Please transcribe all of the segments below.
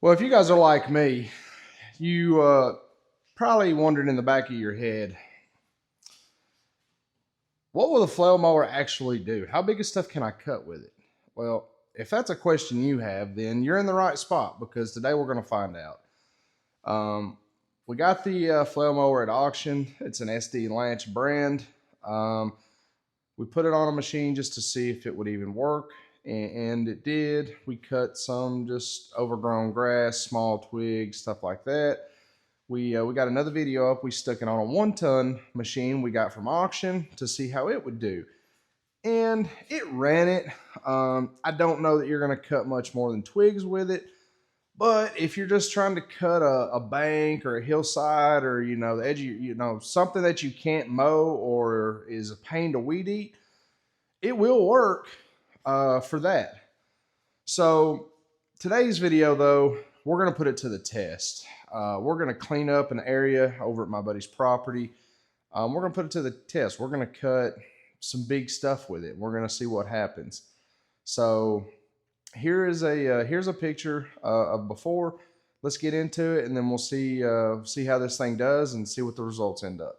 Well, if you guys are like me, you probably wondered in the back of your head, what will the flail mower actually do? How big of stuff can I cut with it? Well, if that's a question you have, then you're in the right spot because today we're going to find out. We got the flail mower at auction. It's an SD Lanch brand. We put it on a machine just to see if it would even work, and it did. We cut some just overgrown grass, small twigs, stuff like that. We got another video up. We stuck it on a 1-ton machine we got from auction to see how it would do, and it ran it. I don't know that you're going to cut much more than twigs with it, but if you're just trying to cut a bank or a hillside, or the edge of something that you can't mow or is a pain to weed eat, it will work for that. So today's video, though, we're going to put it to the test. We're going to clean up an area over at my buddy's property. We're going to put it to the test. We're going to cut some big stuff with it. We're going to see what happens. So here's a picture of before. Let's get into it, and then we'll see how this thing does and see what the results end up.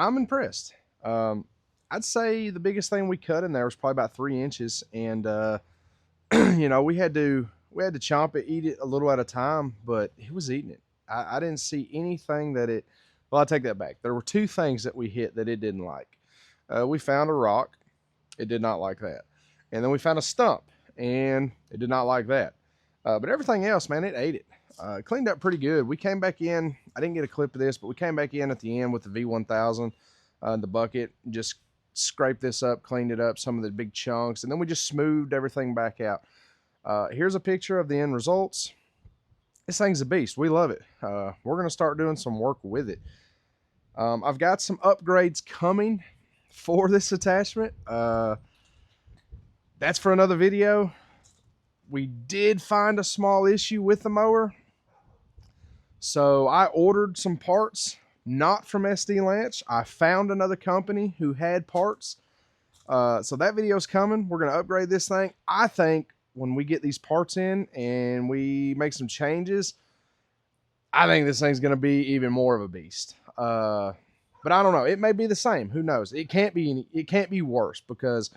I'm impressed. I'd say the biggest thing we cut in there was probably about 3 inches, and you know, we had to chomp it, eat it a little at a time, but it was eating it. I didn't see anything that it. Well, I take that back. There were 2 things that we hit that it didn't like. We found a rock. It did not like that. And then we found a stump, and it did not like that. But everything else, man, it ate it. It cleaned up pretty good. We came back in. I didn't get a clip of this, but we came back in at the end with the V1000, the bucket, just scraped this up, cleaned it up, some of the big chunks, and then we just smoothed everything back out. Here's a picture of the end results. This thing's a beast. We love it. We're going to start doing some work with it. I've got some upgrades coming for this attachment. That's for another video. We did find a small issue with the mower. So I ordered some parts, not from SD Lance. I found another company who had parts. So that video's coming. We're going to upgrade this thing. I think when we get these parts in and we make some changes, I think this thing's going to be even more of a beast. But I don't know. It may be the same. Who knows? It can't be worse because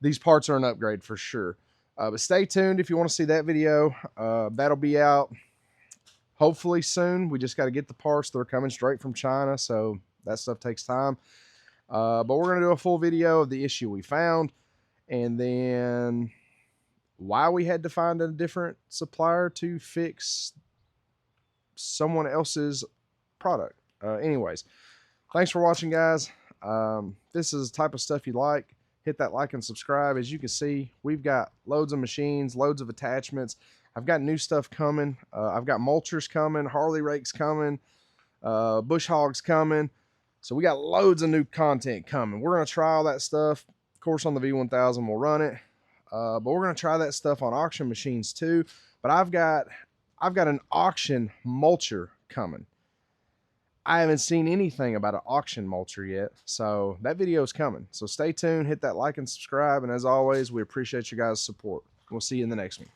these parts are an upgrade for sure. But stay tuned if you want to see that video. That'll be out hopefully soon. We just got to get the parts. They're coming straight from China, so that stuff takes time. But we're going to do a full video of the issue we found, and then why we had to find a different supplier to fix someone else's product. Anyways, thanks for watching, guys. This is the type of stuff you like. Hit that like and subscribe. As you can see, we've got loads of machines, loads of attachments. I've got new stuff coming. I've got mulchers coming, Harley rakes coming, bush hogs coming. So we got loads of new content coming. We're going to try all that stuff. Of course, on the V1000, we'll run it. But we're going to try that stuff on auction machines too. But I've got an auction mulcher coming. I haven't seen anything about an auction mulcher yet, so that video is coming. So stay tuned, hit that like and subscribe, and as always, we appreciate you guys' support. We'll see you in the next one.